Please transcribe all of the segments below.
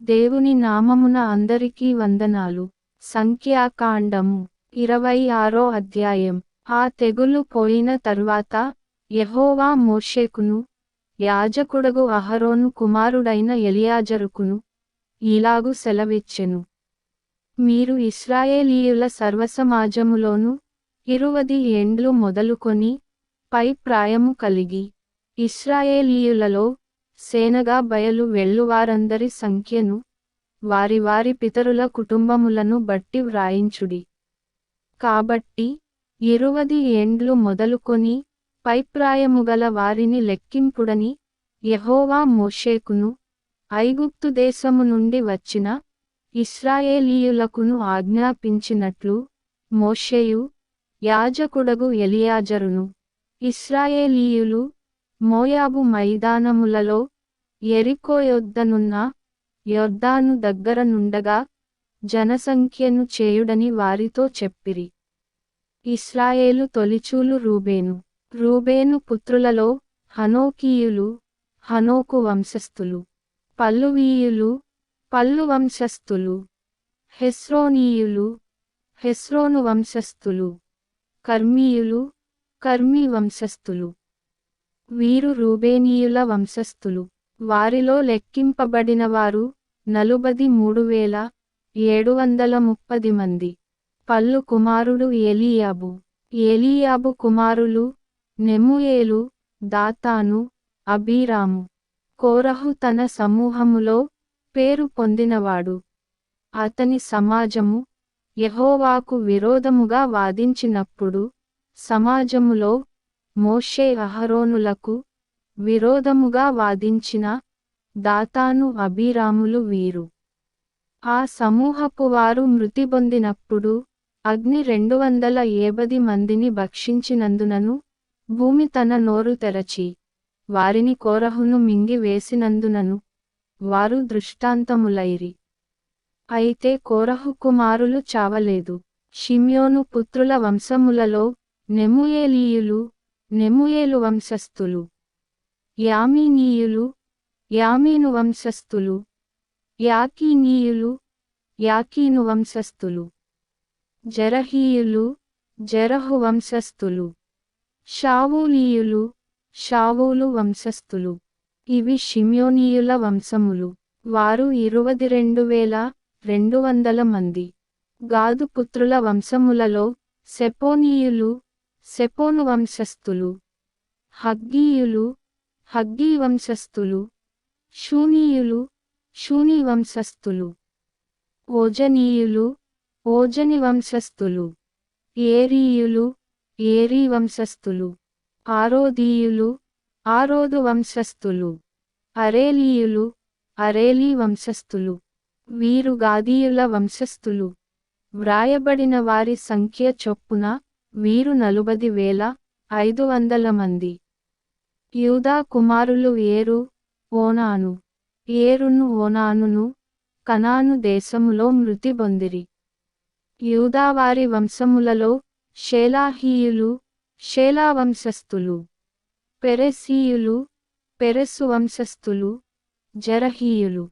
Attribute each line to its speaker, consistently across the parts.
Speaker 1: దేవుని నామమున అందరికీ వందనాలు. సంఖ్యాకాండము 26 అధ్యాయం. ఆ తెగులు పోయిన తరువాత యెహోవా మోషేకును యాజకుడగు అహరోను కుమారుడైన ఎలియాజరుకును ఇలాగు సెలవిచ్చెను. మీరు ఇశ్రాయేలీయుల సర్వసమాజములోను 20 ఏండ్లు మొదలుకొని పై ప్రాయము కలిగి ఇశ్రాయేలీయులలో సేనగా బయలు వెళ్ళువారందరి సంఖ్యను వారి వారి పితరుల కుటుంబములను బట్టి వ్రాయించుడి. కాబట్టి 20 ఏండ్లు మొదలుకొని పైప్రాయముగల వారిని లెక్కింపుడని యెహోవా మోషేకును ఐగుప్తు దేశము నుండి వచ్చిన ఇశ్రాయేలీయులకును ఆజ్ఞాపించినట్లు మోషేయు యాజకుడగు ఎలియాజరును ఇశ్రాయేలీయులు మోయాబు మైదానములలో యెరికో యొద్దనున్న యొర్దాను దగ్గర నుండగా జనసంఖ్యను చేయుడని వారితో చెప్పిరి. ఇశ్రాయేలు తొలిచూలు రూబేను పుత్రులలో హనోకీయులు హనోకు వంశస్థులు, పల్లువీయులు పల్లు వంశస్థులు, హెస్రోనీయులు హెస్రోను వంశస్థులు, కర్మీయులు కర్మీ వంశస్థులు. వీరు రూబేనీయుల వంశస్థులు. వారిలో లెక్కింపబడినవారు 43,730 మంది. పల్లు కుమారుడు ఎలీయాబు కుమారులు నెమూయేలు, దాతాను, అబీరాము. కోరహు తన సమూహములో పేరు పొందినవాడు. అతని సమాజము యెహోవాకు విరోధముగా వాదించినప్పుడు సమాజములో మోషే అహరోనులకు విరోధముగా వాదించిన దాతాను అబీరాములు వీరు. ఆ సమూహపు వారు మృతి పొందినప్పుడు అగ్ని 270 మందిని భక్షించినందునను భూమి తన నోరు తెరచి వారిని కోరహును మింగి వేసినందునను వారు దృష్టాంతములైరి. అయితే కోరహు కుమారులు చావలేదు. షిమ్యోను పుత్రుల వంశములలో నెమూయేలు వంశస్థులు, యామీనీయులు యామీను వంశస్థులు, యాకీనీయులు యాకీను వంశస్థులు, జెరహీయులు జెరహు వంశస్థులు, షావూలీయులు షావూలు వంశస్థులు. ఇవి షిమ్యోనీయుల వంశములు. వారు 22,200 మంది. గాదు పుత్రుల వంశములలో సెపోనీయులు సెపోను వంశస్థులు, హగ్గీయులు హగ్గీ వంశస్థులు, షూనీయులు షూనీ వంశస్థులు, ఓజనీయులు ఓజని వంశస్థులు, ఏరీయులు ఏరీ వంశస్థులు, ఆరోదీయులు ఆరోదు వంశస్థులు, అరేలీయులు అరేలీ వంశస్థులు. వీరు గాదీయుల వంశస్థులు. వ్రాయబడిన వారి సంఖ్య చొప్పున వీరు 40,500 మంది. యూదా కుమారులు ఏరును ఓనానును కనాను దేశములో మృతి పొందిరి. యూదావారి వంశములలో షేలాహీయులు షేలా వంశస్థులు, పెరెసీయులు పెరెసు వంశస్థులు, జెరహీయులు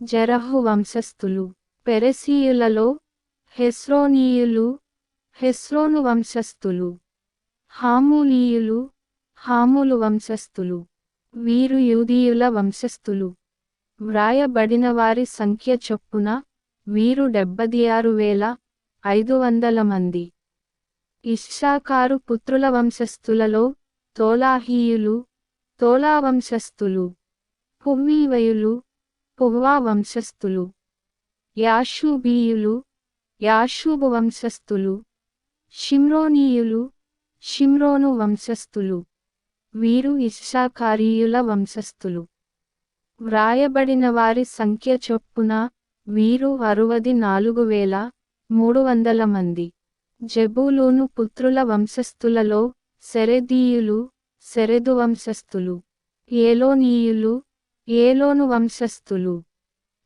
Speaker 1: జెరహు వంశస్థులు. పెరెసీయులలో హెస్రోనీయులు హెస్రోను వంశస్థులు, హామూలీయులు హామూలు వంశస్థులు. వీరు యూదీయుల వంశస్థులు. వ్రాయబడిన వారి సంఖ్య చొప్పున వీరు 76,500 మంది. ఇశ్శాఖారు పుత్రుల వంశస్థులలో తోలాహీయులు తోలా వంశస్థులు, పువ్వీవయులు పువ్వా వంశస్థులు, యాషూబీయులు యాషూబు వంశస్థులు, షిమ్రోనీయులు షిమ్రోను వంశస్థులు. వీరు ఇశ్శాఖారీయుల వంశస్థులు. వ్రాయబడిన వారి సంఖ్య చొప్పున వీరు 64,300 మంది. జెబూలూను పుత్రుల వంశస్థులలో సెరెదీయులు సెరెదు వంశస్థులు, ఏలోనీయులు ఏలోను వంశస్థులు,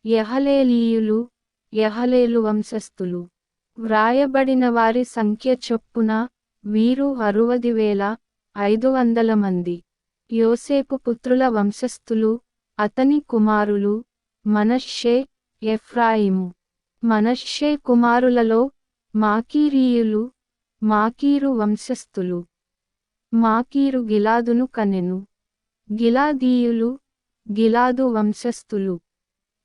Speaker 1: యహలేలీయులు యహలేలు వంశస్థులు. వ్రాయబడిన వారి సంఖ్య చొప్పున వీరు 60,500 మంది. యోసేపు పుత్రుల వంశస్థులు అతని కుమారులు మనష్షే, ఎఫ్రాయిము. మనష్షే కుమారులలో మాకీరీయులు, మాకీరు వంశస్థులు. మాకీరు గిలాదును కనెను. గిలాదీయులు, గిలాదు వంశస్థులు.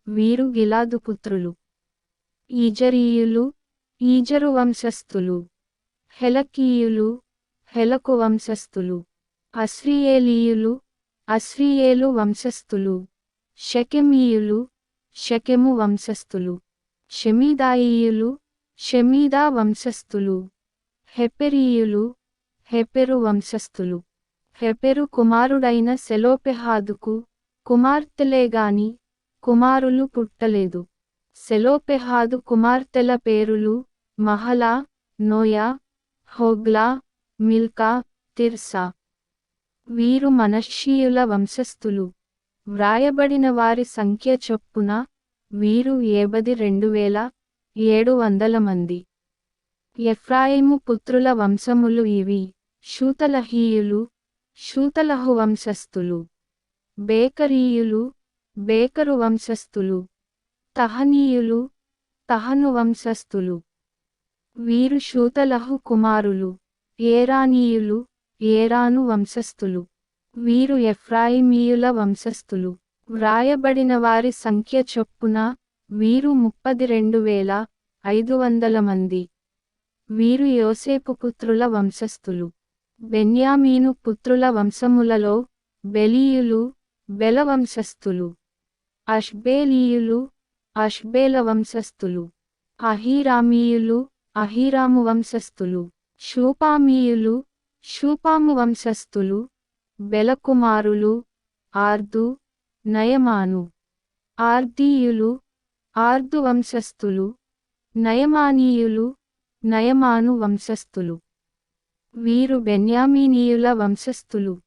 Speaker 1: వీరు గిలాదు పుత్రులు. ఈజరీయులు, ఈజరు వంశస్థులు. హెలకీయులు, హెలకు వంశస్థులు. అస్రీయేలీయులు, అస్రీయేలు వంశస్థులు. షెకెమీయులు, షెకెము వంశస్థులు. షెమీదాయీయులు, షెమీదా వంశస్థులు. హెపెరీయులు, హెపెరు వంశస్థులు. హెపెరు కుమారుడైన సెలోపెహాదుకు కుమార్తెలేగాని కుమారులు పుట్టలేదు. సెలోపెహాదు కుమార్తెల పేరులు Mahlah, Noah, Hoglah, Milcah, Tirzah. వీరు మనష్షీయుల వంశస్థులు. వ్రాయబడిన వారి సంఖ్య చొప్పున వీరు 72,700 మంది. ఎఫ్రాయిము పుత్రుల వంశములు ఇవి. షూతలహీయులు, షూతలహు వంశస్థులు. బేకరీయులు, బేకరు వంశస్థులు. తహనీయులు, తహను వంశస్థులు. వీరు షూతలహు కుమారులు. ఏరానీయులు, ఏరాను వంశస్థులు. వీరు ఎఫ్రాయిమీయుల వంశస్థులు. వ్రాయబడిన వారి సంఖ్య చొప్పున వీరు 32,500 మంది. వీరు యోసేపు పుత్రుల వంశస్థులు. బెన్యామీను పుత్రుల వంశములలో బెలీయులు, బెల వంశస్థులు. అష్బేలీయులు, అష్బేల వంశస్థులు. అహీరామీయులు, అహీరాము వంశస్థులు. షూపామీయులు, షూపాము వంశస్థులు. బెల కుమారులు ఆర్దు, నయమాను. ఆర్దీయులు, ఆర్దు వంశస్థులు. నయమానీయులు, నయమాను వంశస్థులు. వీరు బెన్యామీనీయుల వంశస్థులు.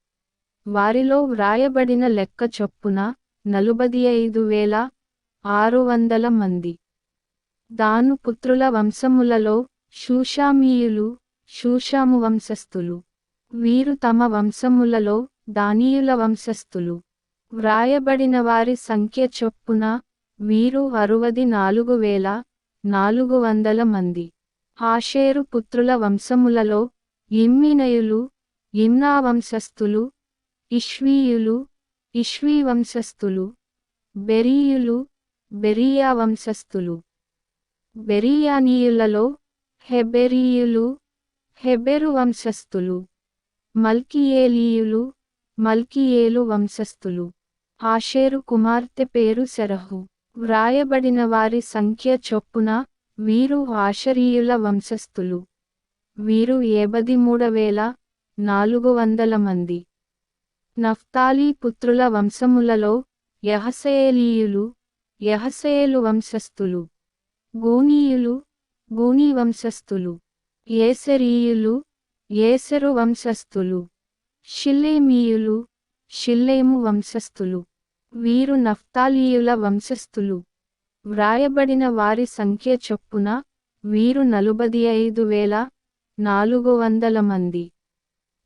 Speaker 1: వారిలో వ్రాయబడిన లెక్క చొప్పున 45,600 మంది. దాను పుత్రుల వంశములలో షూషామీయులు, షూషాము వంశస్థులు. వీరు తమ వంశములలో దానీయుల వంశస్థులు. వ్రాయబడిన వారి సంఖ్య చొప్పున వీరు 64,400 మంది. ఆషేరు పుత్రుల వంశములలో ఇమ్మీనయులు, ఇమ్నా వంశస్థులు. ఇష్వీయులు, ఇష్వీ వంశస్థులు. బెరీయులు, బెరీయా వంశస్థులు. బెరీయానీయులలో హెబెరీయులు, హెబెరు వంశస్థులు. మల్కీయేలీయులు, మల్కీయేలు వంశస్థులు. ఆషేరు కుమార్తె పేరు సెరహు. వ్రాయబడిన వారి సంఖ్య చొప్పున వీరు ఆషరీయుల వంశస్థులు. వీరు 73,400 మంది. నఫ్తాలీ పుత్రుల వంశములలో యహసయేలీయులు, యహసయేలు వంశస్థులు. గూనీయులు, గూనీ వంశస్థులు. యేసెరీయులు, యేసెరు వంశస్థులు. షిల్లేమీయులు, షిల్లేము వంశస్థులు. వీరు నఫ్తాలీయుల వంశస్థులు. వ్రాయబడిన వారి సంఖ్య చొప్పున వీరు 45,400 మంది.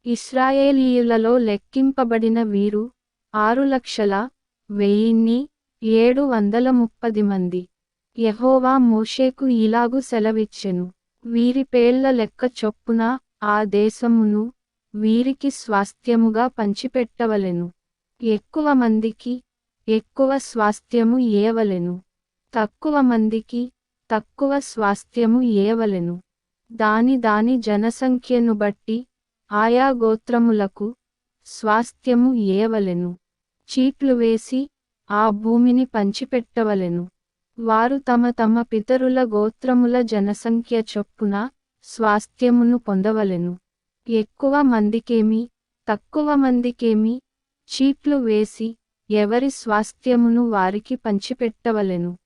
Speaker 1: ఇశ్రాయేలీయులలో లెక్కింపబడిన వీరు 6,01,730 మంది. యెహోవా మోషేకు ఇలాగు సెలవిచ్చెను. వీరి పేళ్ల లెక్క చొప్పున ఆ దేశమును వీరికి స్వాస్థ్యముగా పంచిపెట్టవలెను. ఎక్కువ మందికి ఎక్కువ స్వాస్థ్యము ఇయ్యవలెను. తక్కువ మందికి తక్కువ స్వాస్థ్యము ఇయ్యవలెను. దాని జనసంఖ్యను బట్టి ఆయా గోత్రములకు స్వాస్థ్యము ఇయ్యవలెను. చీట్లు వేసి ఆ భూమిని పంచిపెట్టవలెను. వారు తమ తమ పితరుల గోత్రముల జనసంఖ్య చొప్పున స్వాస్థ్యమును పొందవలెను. ఎక్కువ మందికేమి తక్కువ మందికేమి చీట్లు వేసి ఎవరి స్వాస్థ్యమును వారికి పంచిపెట్టవలెను.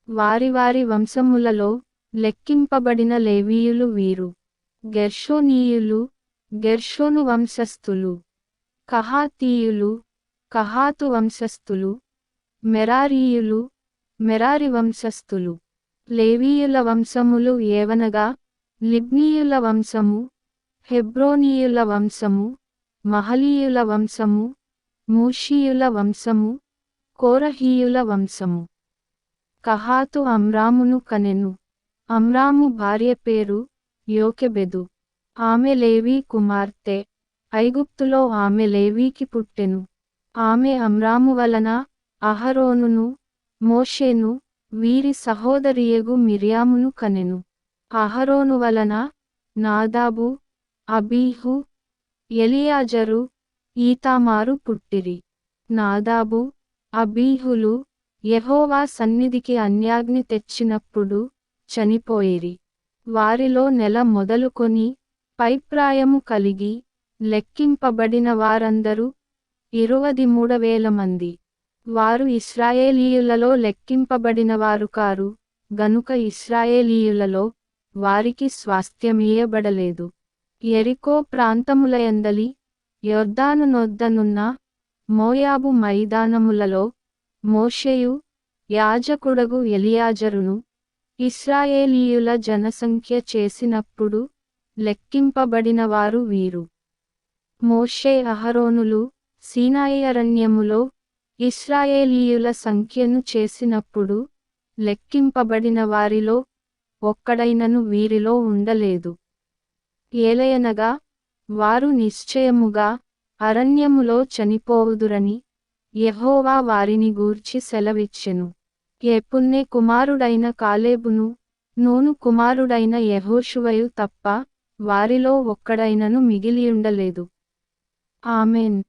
Speaker 1: వారి వారి వంశములలో లెక్కింపబడిన లేవీయులు వీరు. గెర్షోనీయులు, గెర్షోను వంశస్థులు. కహాతీయులు, కహాతు వంశస్థులు. మెరారీయులు, మెరారి వంశస్థులు. లేవీయుల వంశములు ఏవనగా లిబ్నీయుల వంశము, హెబ్రోనీయుల వంశము, మహలీయుల వంశము, మూషీయుల వంశము, కోరహీయుల వంశము. కహాతు అమ్రామును కనెను. అమ్రాము భార్య పేరు యోకెబెదు. ఆమె లేవీ కుమార్తె. ఐగుప్తులో ఆమె లేవీకి పుట్టెను. ఆమె అమ్రాము వలన అహరోనును మోషేను వీరి సహోదరియగు మిర్యామును కనెను. అహరోను వలన నాదాబు అబీహు ఎలియాజరు ఈతామారు పుట్టిరి. నాదాబు అబీహులు యెహోవా సన్నిధికి అన్యాగ్ని తెచ్చినప్పుడు చనిపోయిరి. వారిలో నెల మొదలుకొని పైప్రాయము కలిగి లెక్కింపబడిన వారందరూ 23,000 మంది. వారు ఇశ్రాయేలీయులలో లెక్కింపబడినవారు కారు గనుక ఇశ్రాయేలీయులలో వారికి స్వాస్థ్యమియ్యబడలేదు. యెరికో ప్రాంతములయందలి యొర్దాను నొద్దనున్న మోయాబు మైదానములలో మోషేయు యాజకుడగు ఎలియాజరును ఇశ్రాయేలీయుల జనసంఖ్య చేసినప్పుడు లెక్కింపబడినవారు వీరు. మోషే అహరోనులు సీనాయి అరణ్యములో ఇశ్రాయేలీయుల సంఖ్యను చేసినప్పుడు లెక్కింపబడిన వారిలో ఒక్కడైనను వీరిలో ఉండలేదు. ఏలయనగా వారు నిశ్చయముగా అరణ్యములో చనిపోవుదురని యెహోవా వారిని గూర్చి సెలవిచ్చెను. యెఫున్నె కుమారుడైన కాలేబును నూను కుమారుడైన యెహోషువయు తప్ప వారిలో ఒక్కడైనను మిగిలియుండలేదు. ఆమెన్.